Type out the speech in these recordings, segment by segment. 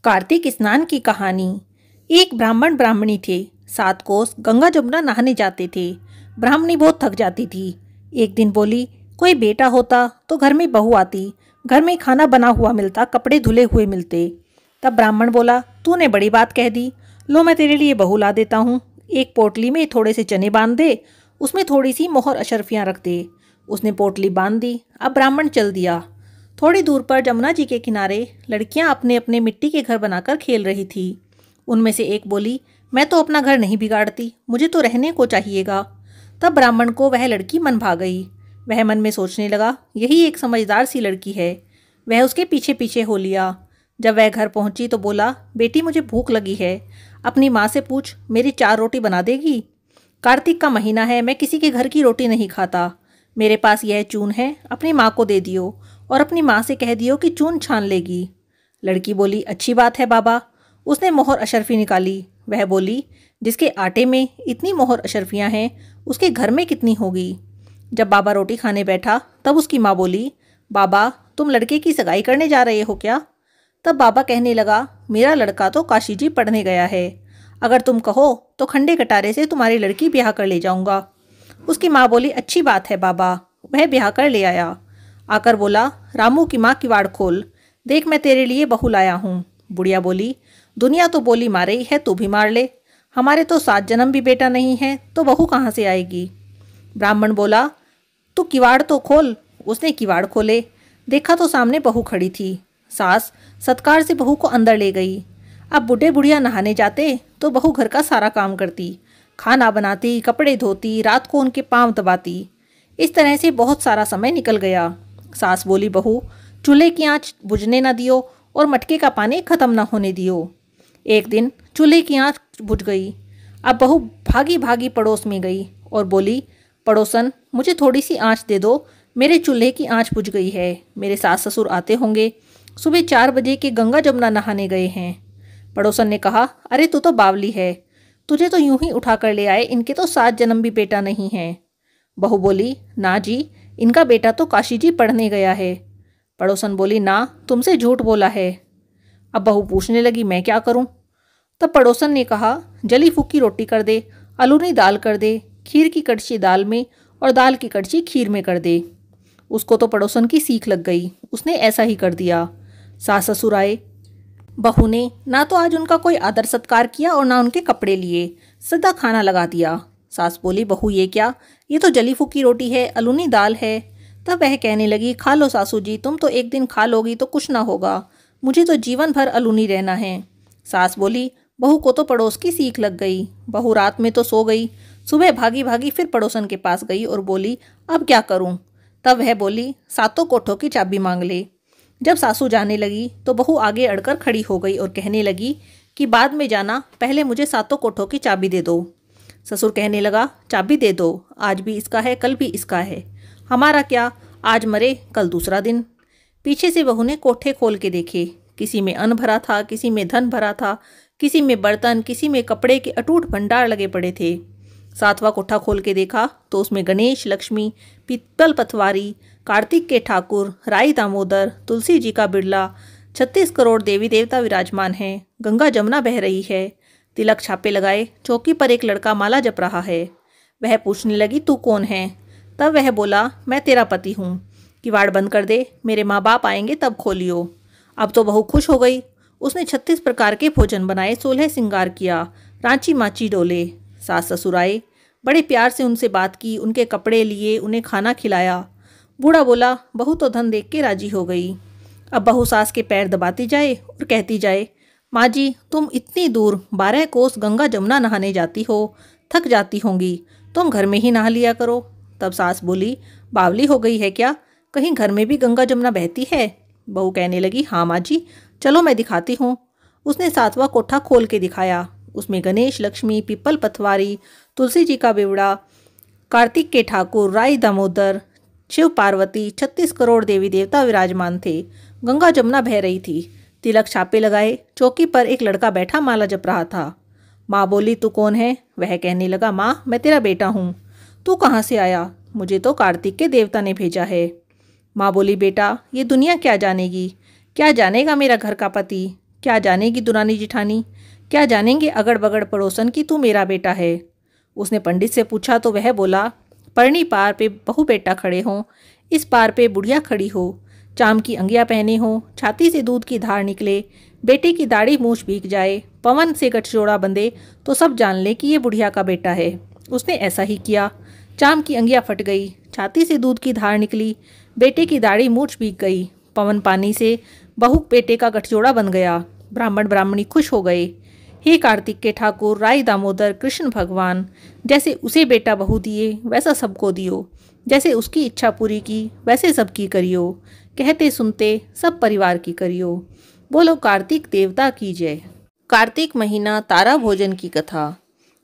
कार्तिक स्नान की कहानी। एक ब्राह्मण ब्राह्मणी थे। 7 कोस गंगा जमुना नहाने जाते थे। ब्राह्मणी बहुत थक जाती थी। एक दिन बोली, कोई बेटा होता तो घर में बहू आती, घर में खाना बना हुआ मिलता, कपड़े धुले हुए मिलते। तब ब्राह्मण बोला, तूने बड़ी बात कह दी। लो, मैं तेरे लिए बहू ला देता हूँ। एक पोटली में थोड़े से चने बांध दे, उसमें थोड़ी सी मोहर अशर्फियाँ रख दे। उसने पोटली बांध दी। अब ब्राह्मण चल दिया। थोड़ी दूर पर जमुना जी के किनारे लड़कियां अपने अपने मिट्टी के घर बनाकर खेल रही थी। उनमें से एक बोली, मैं तो अपना घर नहीं बिगाड़ती, मुझे तो रहने को चाहिएगा। तब ब्राह्मण को वह लड़की मन भा गई। वह मन में सोचने लगा, यही एक समझदार सी लड़की है। वह उसके पीछे पीछे हो लिया। जब वह घर पहुंची तो बोला, बेटी मुझे भूख लगी है, अपनी माँ से पूछ, मेरी 4 रोटी बना देगी। कार्तिक का महीना है, मैं किसी के घर की रोटी नहीं खाता। मेरे पास यह चून है, अपनी माँ को दे दियो और अपनी माँ से कह दियो कि चून छान लेगी। लड़की बोली, अच्छी बात है बाबा। उसने मोहर अशर्फी निकाली। वह बोली, जिसके आटे में इतनी मोहर अशर्फियाँ हैं, उसके घर में कितनी होगी। जब बाबा रोटी खाने बैठा तब उसकी माँ बोली, बाबा तुम लड़के की सगाई करने जा रहे हो क्या। तब बाबा कहने लगा, मेरा लड़का तो काशी जी पढ़ने गया है, अगर तुम कहो तो खंडे कटारे से तुम्हारी लड़की ब्याह कर ले जाऊंगा। उसकी माँ बोली, अच्छी बात है बाबा। वह ब्याह कर ले आया। आकर बोला, रामू की माँ किवाड़ खोल, देख मैं तेरे लिए बहू लाया हूँ। बुढ़िया बोली, दुनिया तो बोली मारे ही है, तू भी मार ले। हमारे तो 7 जन्म भी बेटा नहीं है, तो बहू कहाँ से आएगी। ब्राह्मण बोला, तू किवाड़ तो खोल। उसने किवाड़ खोले। देखा तो सामने बहू खड़ी थी। सास सत्कार से बहू को अंदर ले गई। अब बूढ़े बुढ़िया नहाने जाते तो बहू घर का सारा काम करती, खाना बनाती, कपड़े धोती, रात को उनके पांव दबाती। इस तरह से बहुत सारा समय निकल गया। सास बोली, बहू चूल्हे की आंच बुझने न दियो और मटके का पानी खत्म न होने दियो। एक दिन चूल्हे की आंच बुझ गई। अब बहू भागी भागी पड़ोस में गई और बोली, पड़ोसन मुझे थोड़ी सी आंच दे दो, मेरे चूल्हे की आंच बुझ गई है। मेरे सास ससुर आते होंगे, सुबह 4 बजे के गंगा जमुना नहाने गए हैं। पड़ोसन ने कहा, अरे तू तो बावली है, तुझे तो यूं ही उठा कर ले आए, इनके तो 7 जन्म भी बेटा नहीं है। बहू बोली, ना जी, इनका बेटा तो काशी जी पढ़ने गया है। पड़ोसन बोली, ना, तुमसे झूठ बोला है। अब बहू पूछने लगी, मैं क्या करूं। तब पड़ोसन ने कहा, जली फूकी रोटी कर दे, अलूनी दाल कर दे, खीर की कड़छी दाल में और दाल की कड़छी खीर में कर दे। उसको तो पड़ोसन की सीख लग गई। उसने ऐसा ही कर दिया। सास ससुर आए। बहू ने ना तो आज उनका कोई आदर सत्कार किया और ना उनके कपड़े लिए, सीधा खाना लगा दिया। सास बोली, बहू ये क्या, ये तो जली फूकी रोटी है, अलूनी दाल है। तब वह कहने लगी, खा लो सासू जी, तुम तो एक दिन खा लोगी तो कुछ ना होगा, मुझे तो जीवन भर अलूनी रहना है। सास बोली, बहू को तो पड़ोस की सीख लग गई। बहू रात में तो सो गई। सुबह भागी भागी फिर पड़ोसन के पास गई और बोली, अब क्या करूं। तब वह बोली, 7 कोठों की चाबी मांग ले। जब सासू जाने लगी तो बहू आगे अड़कर खड़ी हो गई और कहने लगी कि बाद में जाना, पहले मुझे 7 कोठों की चाबी दे दो। ससुर कहने लगा, चाबी दे दो, आज भी इसका है, कल भी इसका है, हमारा क्या, आज मरे कल दूसरा दिन। पीछे से बहू ने कोठे खोल के देखे। किसी में अन्न भरा था, किसी में धन भरा था, किसी में बर्तन, किसी में कपड़े के अटूट भंडार लगे पड़े थे। 7वां कोठा खोल के देखा तो उसमें गणेश, लक्ष्मी, पीतल पथवारी, कार्तिक के ठाकुर, राई दामोदर, तुलसी जी का बिरला, 36 करोड़ देवी देवता विराजमान हैं। गंगा जमुना बह रही है। तिलक छापे लगाए, चौकी पर एक लड़का माला जप रहा है। वह पूछने लगी, तू कौन है। तब वह बोला, मैं तेरा पति हूँ, किवाड़ बंद कर दे, मेरे माँ बाप आएंगे तब खोलियो। अब तो बहू खुश हो गई। उसने 36 प्रकार के भोजन बनाए, 16 श्रृंगार किया, रांची माची डोले। सास ससुर आए, बड़े प्यार से उनसे बात की, उनके कपड़े लिए, उन्हें खाना खिलाया। बूढ़ा बोला, बहू तो धन देख के राजी हो गई। अब बहू सास के पैर दबाती जाए और कहती जाए, माँ जी तुम इतनी दूर 12 कोस गंगा जमुना नहाने जाती हो, थक जाती होंगी, तुम घर में ही नहा लिया करो। तब सास बोली, बावली हो गई है क्या, कहीं घर में भी गंगा जमुना बहती है। बहू कहने लगी, हाँ माँ जी, चलो मैं दिखाती हूँ। उसने 7वां कोठा खोल के दिखाया। उसमें गणेश, लक्ष्मी, पीपल पथवारी, तुलसी जी का बिवड़ा, कार्तिक के ठाकुर, राई दामोदर, शिव पार्वती, 36 करोड़ देवी देवता विराजमान थे। गंगा जमुना बह रही थी। तिलक छापे लगाए, चौकी पर एक लड़का बैठा माला जप रहा था। माँ बोली, तू कौन है। वह कहने लगा, माँ मैं तेरा बेटा हूँ। तू कहाँ से आया। मुझे तो कार्तिक के देवता ने भेजा है। माँ बोली, बेटा ये दुनिया क्या जानेगी, क्या जानेगा मेरा घर का पति, क्या जानेगी दुरानी जिठानी, क्या जानेंगे अगड़ बगड़ पड़ोसन कि तू मेरा बेटा है। उसने पंडित से पूछा तो वह बोला, परनी पार पे बहू बेटा खड़े हों, इस पार पे बुढ़िया खड़ी हो, चाम की अंगिया पहने हो, छाती से दूध की धार निकले, बेटे की दाढ़ी मूछ भीग जाए, पवन से गठजोड़ा बंधे तो सब जान ले कि ये बुढ़िया का बेटा है। उसने ऐसा ही किया। चाम की अंगिया फट गई, छाती से दूध की धार निकली, बेटे की दाढ़ी मूछ भीग गई, पवन पानी से बहू बेटे का गठजोड़ा बन गया। ब्राह्मण ब्राह्मणी खुश हो गए। हे कार्तिक के ठाकुर, राय दामोदर, कृष्ण भगवान, जैसे उसे बेटा बहू दिए वैसा सबको दियो, जैसे उसकी इच्छा पूरी की वैसे सबकी करियो, कहते सुनते सब परिवार की करियो। बोलो कार्तिक देवता की जय। कार्तिक महीना तारा भोजन की कथा।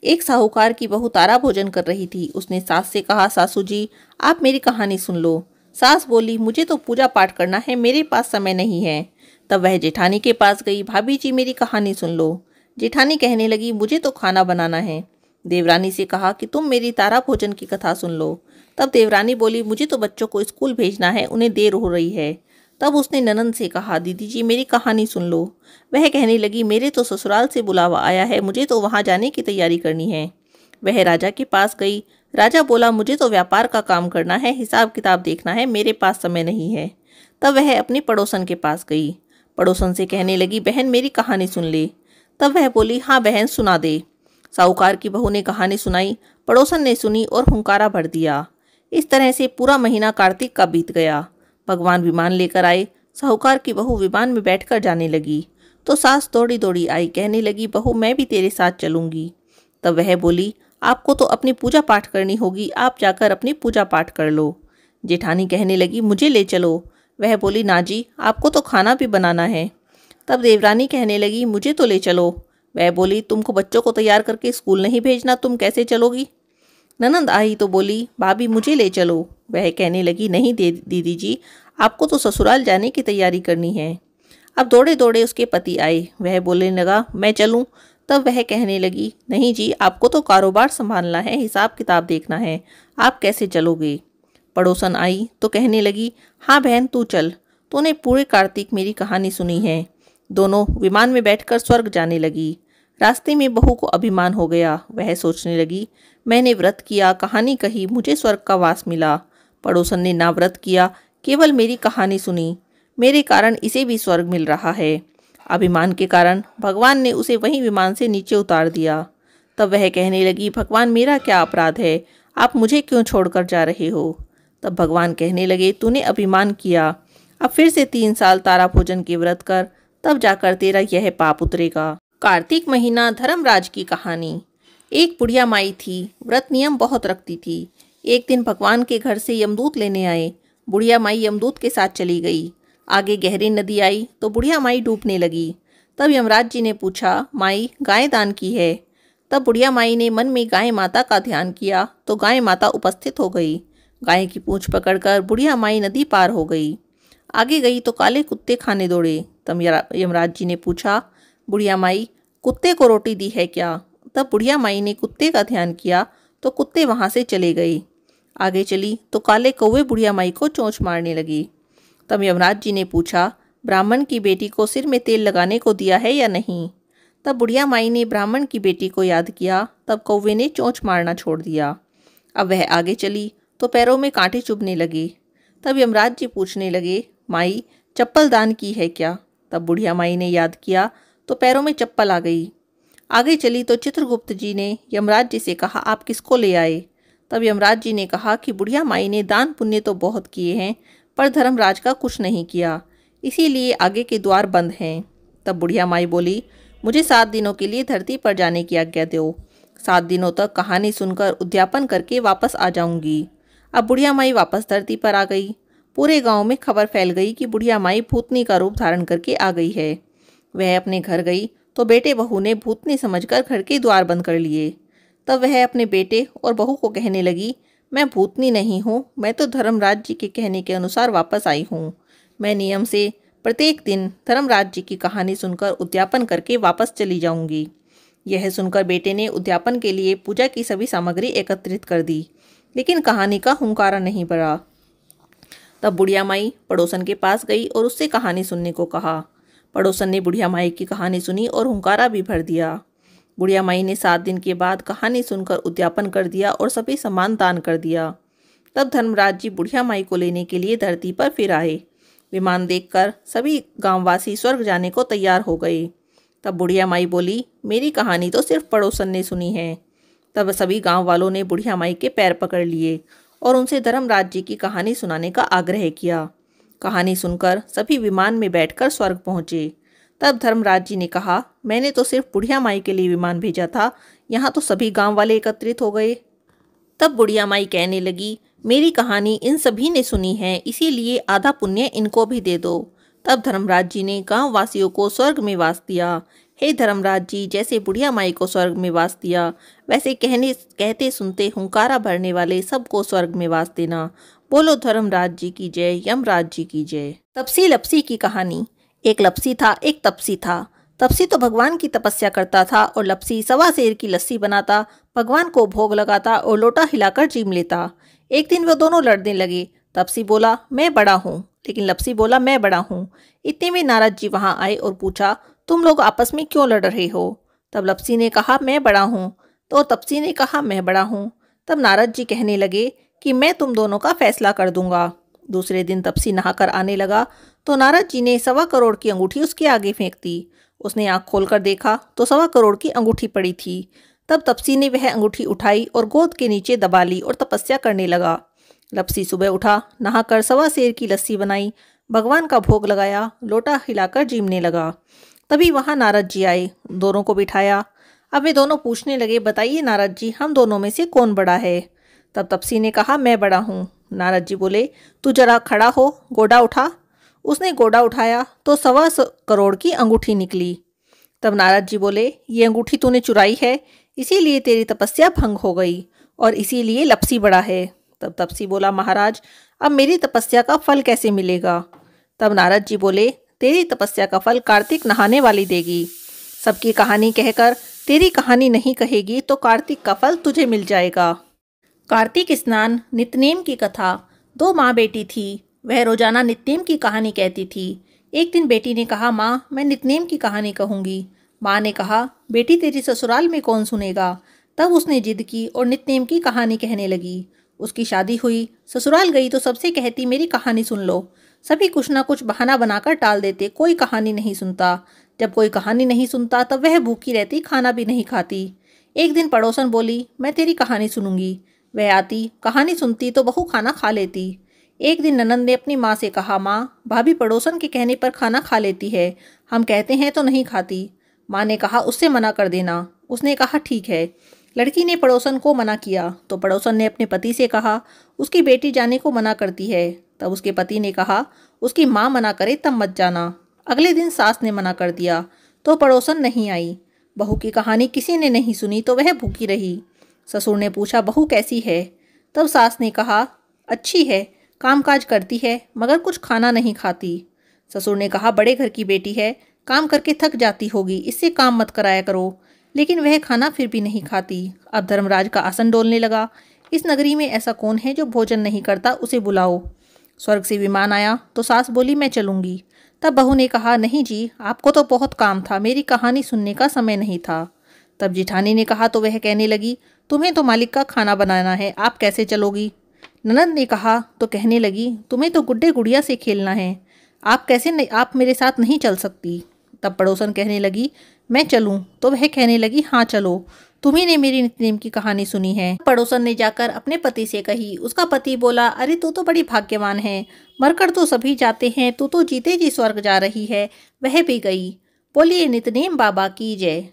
एक साहूकार की बहू तारा भोजन कर रही थी। उसने सास से कहा, सासू जी आप मेरी कहानी सुन लो। सास बोली, मुझे तो पूजा पाठ करना है, मेरे पास समय नहीं है। तब वह जेठानी के पास गई, भाभी जी मेरी कहानी सुन लो। जेठानी कहने लगी, मुझे तो खाना बनाना है। देवरानी से कहा कि तुम मेरी तारा भोजन की कथा सुन लो। तब देवरानी बोली, मुझे तो बच्चों को स्कूल भेजना है, उन्हें देर हो रही है। तब उसने ननंद से कहा, दीदी जी मेरी कहानी सुन लो। वह कहने लगी, मेरे तो ससुराल से बुलावा आया है, मुझे तो वहाँ जाने की तैयारी करनी है। वह राजा के पास गई। राजा बोला, मुझे तो व्यापार का काम करना है, हिसाब किताब देखना है, मेरे पास समय नहीं है। तब वह अपनी पड़ोसन के पास गई। पड़ोसन से कहने लगी, बहन मेरी कहानी सुन ले। तब वह बोली, हाँ बहन सुना दे। साहूकार की बहू ने कहानी सुनाई। पड़ोसन ने सुनी और हुंकारा भर दिया। इस तरह से पूरा महीना कार्तिक का बीत गया। भगवान विमान लेकर आए। साहूकार की बहू विमान में बैठकर जाने लगी तो सास दौड़ी दौड़ी आई, कहने लगी, बहू मैं भी तेरे साथ चलूंगी। तब वह बोली, आपको तो अपनी पूजा पाठ करनी होगी, आप जाकर अपनी पूजा पाठ कर लो। जेठानी कहने लगी, मुझे ले चलो। वह बोली, ना जी आपको तो खाना भी बनाना है। तब देवरानी कहने लगी, मुझे तो ले चलो। वह बोली, तुमको बच्चों को तैयार करके स्कूल नहीं भेजना, तुम कैसे चलोगी। ननंद आई तो बोली, भाभी मुझे ले चलो। वह कहने लगी, नहीं दीदी जी आपको तो ससुराल जाने की तैयारी करनी है। अब दौड़े दौड़े उसके पति आए। वह बोलने लगा, मैं चलूं। तब वह कहने लगी, नहीं जी आपको तो कारोबार संभालना है, हिसाब किताब देखना है, आप कैसे चलोगे। पड़ोसन आई तो कहने लगी, हाँ बहन तू चल, तूने पूरे कार्तिक मेरी कहानी सुनी है। दोनों विमान में बैठकर स्वर्ग जाने लगी। रास्ते में बहू को अभिमान हो गया। वह सोचने लगी, मैंने व्रत किया, कहानी कही, मुझे स्वर्ग का वास मिला। पड़ोसन ने ना व्रत किया, केवल मेरी कहानी सुनी, मेरे कारण इसे भी स्वर्ग मिल रहा है। अभिमान के कारण भगवान ने उसे वहीं विमान से नीचे उतार दिया। तब वह कहने लगी, भगवान मेरा क्या अपराध है, आप मुझे क्यों छोड़कर जा रहे हो। तब भगवान कहने लगे, तूने अभिमान किया, अब फिर से 3 साल तारा भोजन के व्रत कर, तब जाकर तेरा यह पाप उतरेगा। कार्तिक महीना धर्मराज की कहानी। एक बुढ़िया माई थी, व्रत नियम बहुत रखती थी। एक दिन भगवान के घर से यमदूत लेने आए। बुढ़िया माई यमदूत के साथ चली गई। आगे गहरी नदी आई तो बुढ़िया माई डूबने लगी। तब यमराज जी ने पूछा, माई गाय दान की है। तब बुढ़िया माई ने मन में गाय माता का ध्यान किया तो गाय माता उपस्थित हो गई। गाय की पूंछ पकड़कर बुढ़िया माई नदी पार हो गई। आगे गई तो काले कुत्ते खाने दौड़े। तब यमराज जी ने पूछा, बुढ़िया माई कुत्ते को रोटी दी है क्या। तब बुढ़िया माई ने कुत्ते का ध्यान किया तो कुत्ते वहां से चले गए। आगे चली तो काले कौवे बुढ़िया माई को चोंच मारने लगी। तब यमराज जी ने पूछा, ब्राह्मण की बेटी को सिर में तेल लगाने को दिया है या नहीं। तब बुढ़िया माई ने ब्राह्मण की बेटी को याद किया। तब कौवे ने चोंच मारना छोड़ दिया। अब वह आगे चली तो पैरों में कांटे चुभने लगे। तब यमराज जी पूछने लगे, माई चप्पल दान की है क्या। तब बुढ़िया माई ने याद किया तो पैरों में चप्पल आ गई। आगे चली तो चित्रगुप्त जी ने यमराज जी से कहा, आप किसको ले आए। तब यमराज जी ने कहा कि बुढ़िया माई ने दान पुण्य तो बहुत किए हैं पर धर्मराज का कुछ नहीं किया, इसीलिए आगे के द्वार बंद हैं। तब बुढ़िया माई बोली, मुझे 7 दिनों के लिए धरती पर जाने की आज्ञा दो। 7 दिनों तक कहानी सुनकर उद्यापन करके वापस आ जाऊंगी। अब बुढ़िया माई वापस धरती पर आ गई। पूरे गांव में खबर फैल गई कि बुढ़िया माई भूतनी का रूप धारण करके आ गई है। वह अपने घर गई तो बेटे बहू ने भूतनी समझकर घर के द्वार बंद कर लिए। तब वह अपने बेटे और बहू को कहने लगी, मैं भूतनी नहीं हूँ, मैं तो धर्मराज जी के कहने के अनुसार वापस आई हूँ। मैं नियम से प्रत्येक दिन धर्मराज जी की कहानी सुनकर उद्यापन करके वापस चली जाऊंगी। यह सुनकर बेटे ने उद्यापन के लिए पूजा की सभी सामग्री एकत्रित कर दी, लेकिन कहानी का हुंकारा नहीं पड़ा। तब बुढ़िया माई पड़ोसन के पास गई और उससे कहानी सुनने को कहा। पड़ोसन ने बुढ़िया माई की कहानी सुनी और हुंकारा भी भर दिया। बुढ़िया माई ने 7 दिन के बाद कहानी सुनकर उद्यापन कर दिया और सभी सामान दान कर दिया। तब धर्मराज जी बुढ़िया माई को लेने के लिए धरती पर फिर आए। विमान देखकर सभी गांववासी स्वर्ग जाने को तैयार हो गए। तब बुढ़िया माई बोली, मेरी कहानी तो सिर्फ पड़ोसन ने सुनी है। तब सभी गांव वालों ने बुढ़िया माई के पैर पकड़ लिए और उनसे धर्मराज जी की कहानी सुनाने का आग्रह किया। कहानी सुनकर सभी विमान में बैठकर स्वर्ग पहुंचे। तब धर्मराज जी ने कहा, मैंने तो सिर्फ बुढ़िया माई के लिए विमान भेजा था, यहाँ तो सभी गांव वाले एकत्रित हो गए। तब बुढ़िया माई कहने लगी, मेरी कहानी इन सभी ने सुनी है, इसीलिए आधा पुण्य इनको भी दे दो। तब धर्मराज जी ने गांव वासियों को स्वर्ग में वास दिया। हे धर्मराज जी, जैसे बुढ़िया माई को स्वर्ग में वास दिया, वैसे कहते सुनते हुंकारा भरने वाले सबको स्वर्ग में वास देना। बोलो धर्मराज जी की जय, यमराज जी की जय। तपसी लपसी की कहानी। एक लपसी था, एक तपसी था। तपसी तो भगवान की तपस्या करता था और लपसी सवा सेर की लस्सी बनाता, भगवान को भोग लगाता और लोटा हिलाकर जीम लेता। एक दिन वो दोनों लड़ने लगे। तपसी बोला, मैं बड़ा हूँ, लेकिन लपसी बोला, मैं बड़ा हूँ। इतने में नारद जी वहां आए और पूछा, तुम लोग आपस में क्यों लड़ रहे हो? तब लपसी ने कहा, मैं बड़ा हूँ। तो तपसी ने कहा, मैं बड़ा हूँ। तब नारद जी कहने लगे कि मैं तुम दोनों का फैसला कर दूंगा। दूसरे दिन तपसी नहाकर आने लगा तो नारद जी ने 1.25 करोड़ की अंगूठी उसके आगे फेंक दी। उसने आंख खोलकर देखा तो 1.25 करोड़ की अंगूठी पड़ी थी। तब तपसी ने वह अंगूठी उठाई और गोद के नीचे दबा ली और तपस्या करने लगा। लपसी सुबह उठा, नहाकर 1.25 सेर की लस्सी बनाई, भगवान का भोग लगाया, लोटा हिलाकर जीमने लगा। तभी वहां नारद जी आए, दोनों को बिठाया। अब वे दोनों पूछने लगे, बताइए नारद जी, हम दोनों में से कौन बड़ा है? तब तपसी ने कहा, मैं बड़ा हूँ। नारद जी बोले, तू जरा खड़ा हो, गोडा उठा। उसने गोडा उठाया तो 1.25 करोड़ की अंगूठी निकली। तब नारद जी बोले, ये अंगूठी तूने चुराई है, इसीलिए तेरी तपस्या भंग हो गई और इसीलिए लपसी बड़ा है। तब तपसी बोला, महाराज, अब मेरी तपस्या का फल कैसे मिलेगा? तब नारद जी बोले, तेरी तपस्या का फल कार्तिक नहाने वाली देगी। सबकी कहानी कहकर तेरी कहानी नहीं कहेगी तो कार्तिक का फल तुझे मिल जाएगा। कार्तिक स्नान। नित्यनेम की कथा। 2 माँ बेटी थी। वह रोजाना नित्यनेम की कहानी कहती थी। एक दिन बेटी ने कहा, माँ, मैं नित्यनेम की कहानी कहूँगी। माँ ने कहा, बेटी, तेरी ससुराल में कौन सुनेगा? तब उसने जिद की और नित्यनेम की कहानी कहने लगी। उसकी शादी हुई, ससुराल गई तो सबसे कहती, मेरी कहानी सुन लो। सभी कुछ ना कुछ बहाना बनाकर टाल देते, कोई कहानी नहीं सुनता। जब कोई कहानी नहीं सुनता तब वह भूखी रहती, खाना भी नहीं खाती। एक दिन पड़ोसन बोली, मैं तेरी कहानी सुनूंगी। वह आती, कहानी सुनती तो बहू खाना खा लेती। एक दिन ननंद ने अपनी माँ से कहा, माँ, भाभी पड़ोसन के कहने पर खाना खा लेती है, हम कहते हैं तो नहीं खाती। माँ ने कहा, उससे मना कर देना। उसने कहा, ठीक है। लड़की ने पड़ोसन को मना किया तो पड़ोसन ने अपने पति से कहा, उसकी बेटी जाने को मना करती है। तब उसके पति ने कहा, उसकी माँ मना करे तब मत जाना। अगले दिन सास ने मना कर दिया तो पड़ोसन नहीं आई। बहू की कहानी किसी ने नहीं सुनी तो वह भूखी रही। ससुर ने पूछा, बहू कैसी है? तब सास ने कहा, अच्छी है, कामकाज करती है, मगर कुछ खाना नहीं खाती। ससुर ने कहा, बड़े घर की बेटी है, काम करके थक जाती होगी, इससे काम मत कराया करो। लेकिन वह खाना फिर भी नहीं खाती। अब धर्मराज का आसन डोलने लगा। इस नगरी में ऐसा कौन है जो भोजन नहीं करता, उसे बुलाओ। स्वर्ग से विमान आया तो सास बोली, मैं चलूंगी। तब बहू ने कहा, नहीं जी, आपको तो बहुत काम था, मेरी कहानी सुनने का समय नहीं था। तब जिठानी ने कहा तो वह कहने लगी, तुम्हें तो मालिक का खाना बनाना है, आप कैसे चलोगी? ननंद ने कहा तो कहने लगी, तुम्हें तो गुड्डे गुड़िया से खेलना है, आप मेरे साथ नहीं चल सकती। तब पड़ोसन कहने लगी, मैं चलूं? तो वह कहने लगी, हाँ चलो, तुम्ही ने मेरी नित्यनेम की कहानी सुनी है। पड़ोसन ने जाकर अपने पति से कही। उसका पति बोला, अरे तू तो बड़ी भाग्यवान है, मरकर तो सभी जाते हैं, तू तो जीते जी स्वर्ग जा रही है। वह भी गई। बोलिए नित्यनेम बाबा की जय।